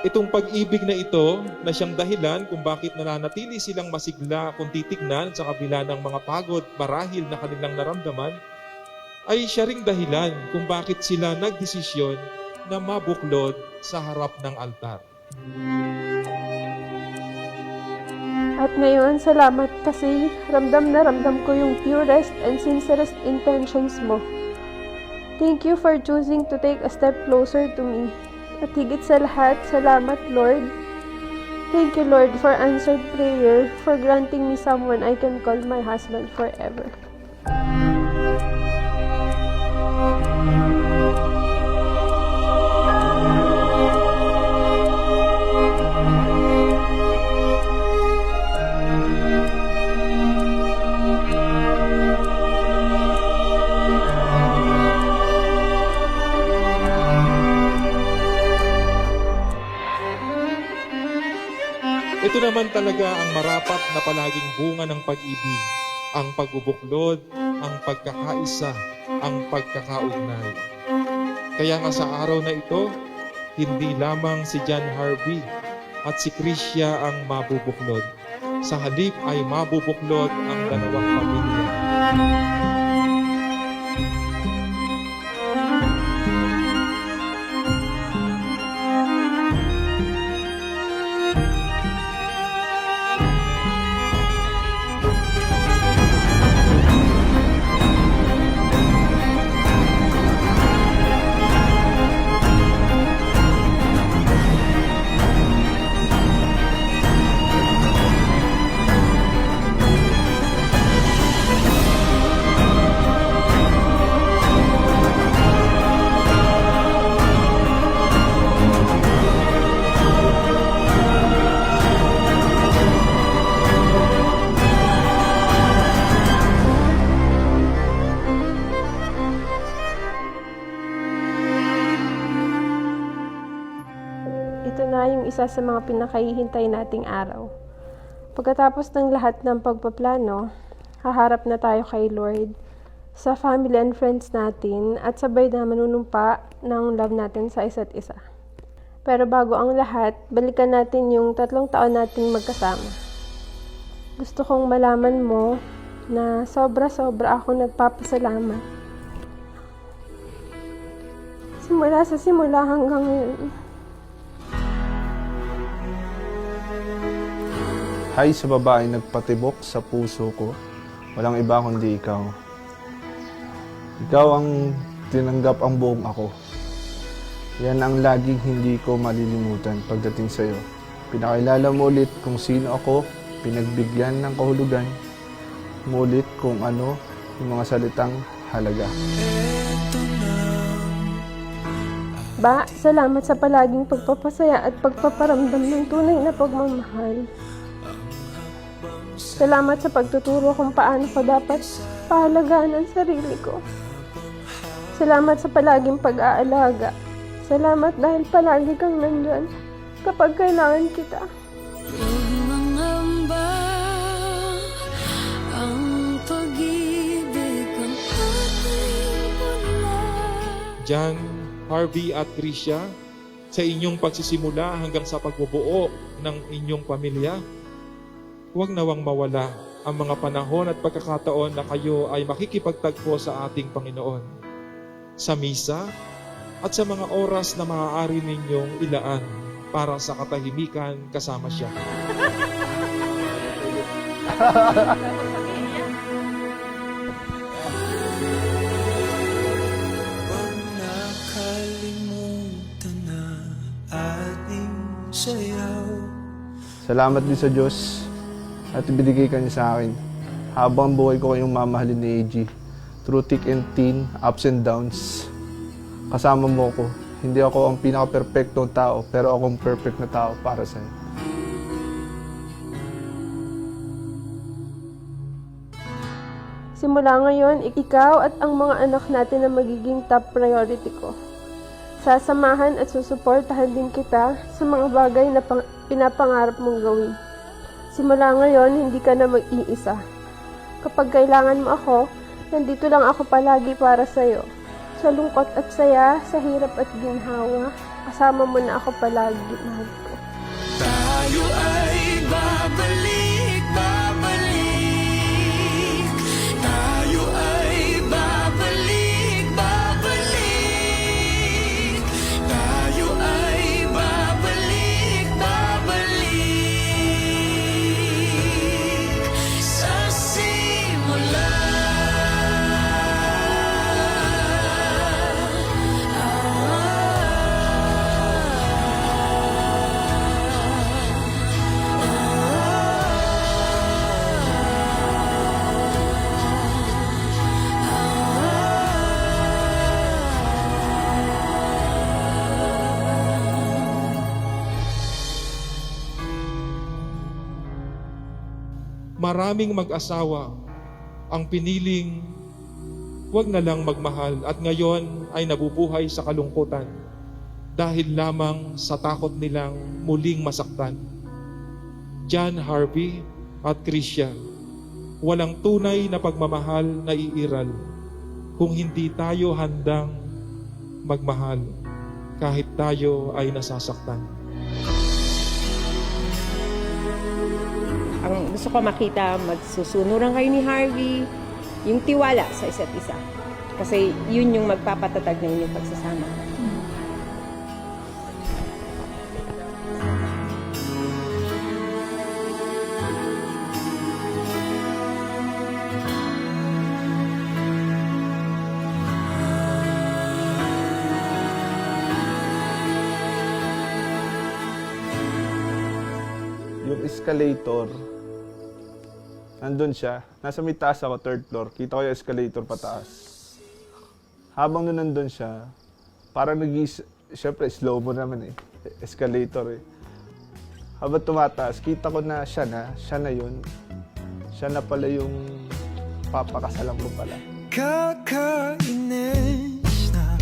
Itong pag-ibig na ito na siyang dahilan kung bakit nananatili silang masigla kung titignan sa kabila ng mga pagod, marahil na kanilang naramdaman, ay siya ring dahilan kung bakit sila nagdesisyon na mabuklod sa harap ng altar. At ngayon, salamat kasi ramdam na ramdam ko yung purest and sincerest intentions mo. Thank you for choosing to take a step closer to me. At higit sa lahat, salamat Lord. Thank you Lord for answered prayer, for granting me someone I can call my husband forever. Ito naman talaga ang marapat na palaging bunga ng pag-ibig, ang pagbubuklod, ang pagkakaisa, ang pagkakaugnay. Kaya nga sa araw na ito, hindi lamang si John Harvey at si Krisya ang mabubuklod. Sa halip ay mabubuklod ang dalawang pamilya. Ito na yung isa sa mga pinakahihintay nating araw. Pagkatapos ng lahat ng pagpaplano, haharap na tayo kay Lord, sa family and friends natin, at sabay na manunumpa ng love natin sa isa't isa. Pero bago ang lahat, balikan natin yung 3 taon nating magkasama. Gusto kong malaman mo na sobra-sobra ako nagpapasalamat. Simula sa simula hanggang ngayon. Hay sa babaeng nagpatibok sa puso ko, walang iba kundi ikaw. Ikaw ang tinanggap ang buong ako. Yan ang laging hindi ko malilimutan pagdating sa iyo. Pinakilala mo ulit kung sino ako, pinagbigyan ng kahulugan, mulit kung ano yung mga salitang halaga. Ba, salamat sa palaging pagpapasaya at pagpaparamdam ng tunay na pagmamahal. Salamat sa pagtuturo kung paano ko dapat pahalagaan ang sarili ko. Salamat sa palaging pag-aalaga. Salamat dahil palagi kang nandyan kapag kailangan kita. John, Harvey at Krisya, sa inyong pagsisimula hanggang sa pagbubuo ng inyong pamilya, huwag nawang mawala ang mga panahon at pagkakataon na kayo ay makikipagtagpo sa ating Panginoon. Sa misa at sa mga oras na maaari ninyong ilaan para sa katahimikan kasama siya. Salamat din sa Diyos at ibinigay ka niya sa akin. Habang buhay ko kayong mamahalin ni AG. Through thick and thin, ups and downs. Kasama mo ko. Hindi ako ang pinaka-perfectong tao, pero akong perfect na tao para sa'yo. Simula ngayon, ikaw at ang mga anak natin ang magiging top priority ko. Sasamahan at susuportahan din kita sa mga bagay na pinapangarap mong gawin. Simula ngayon, hindi ka na mag-iisa. Kapag kailangan mo ako, nandito lang ako palagi para sa'yo. Sa lungkot at saya, sa hirap at ginhawa, Kasama mo na ako palagi, mahal ko. Tayo ay babalik, babalik. Tayo ay babalik, babalik. Tayo ay babalik, babalik. Sa simula. Maraming mag-asawa ang piniling wag na lang magmahal at ngayon ay nabubuhay sa kalungkutan dahil lamang sa takot nilang muling masaktan. John Harvey at Tricia, walang tunay na pagmamahal na iiral kung hindi tayo handang magmahal kahit tayo ay nasasaktan. Ang gusto ko makita, magsusunuran kayo ni Harvey, yung tiwala sa isa't isa. Kasi yun yung magpapatatag ng inyong pagsasama. Yung escalator, nandun siya. Nasa may taas ako, third floor. Kita ko yung escalator pataas. Habang nandun siya, parang siyempre slow mo naman eh. Escalator eh. Habang tumataas, kita ko na siya na yun. Siya na pala yung papakasalan ko pala. Kakainis na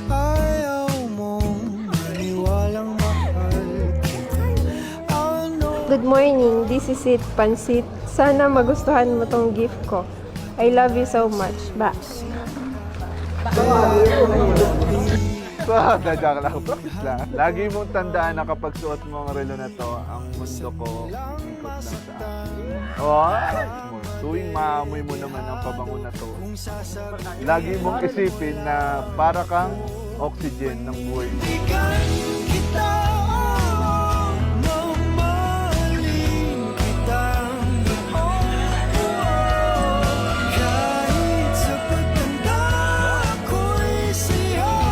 ayaw mong maniwalang mahal kita. Good morning, this is it, Pansit. Sana magustuhan mo tong gift ko. I love you so much. Ba. Dadyak lang. Practice lang. Lagi mong tandaan na kapag suot mo ang relo na to, ang mundo ko ikot lang sa akin. Tuwing maamoy mo naman ang pabango na to, lagi mong isipin na para kang oxygen ng buhay mo. Bigyan kita, mamahalin kita. Kahit sa pagtanda ako'y siyaw.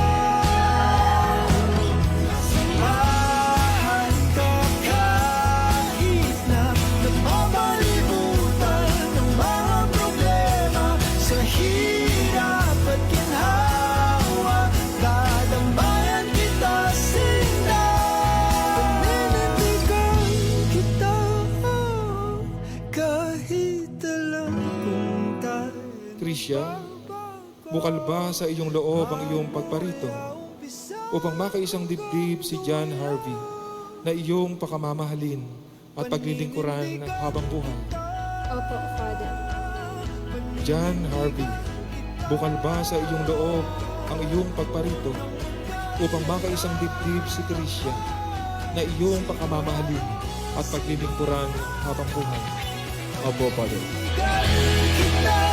Mahal ka kahit na napapalibutan ng mga problema. Sa hirap at ginhawa, dadambayan kita sinta. Paninindigan kita kahit alam kong tayo Tricia, bukal ba sa iyong loob ang iyong pagparito upang makaisang dibdib si John Harvey na iyong pakamamahalin at paglilingkuran habang buhay? Opo, Father. John Harvey, bukal ba sa iyong loob ang iyong pagparito upang makaisang dibdib si Tricia na iyong pakamamahalin at paglilingkuran habang buhay? Opo, Father. kita.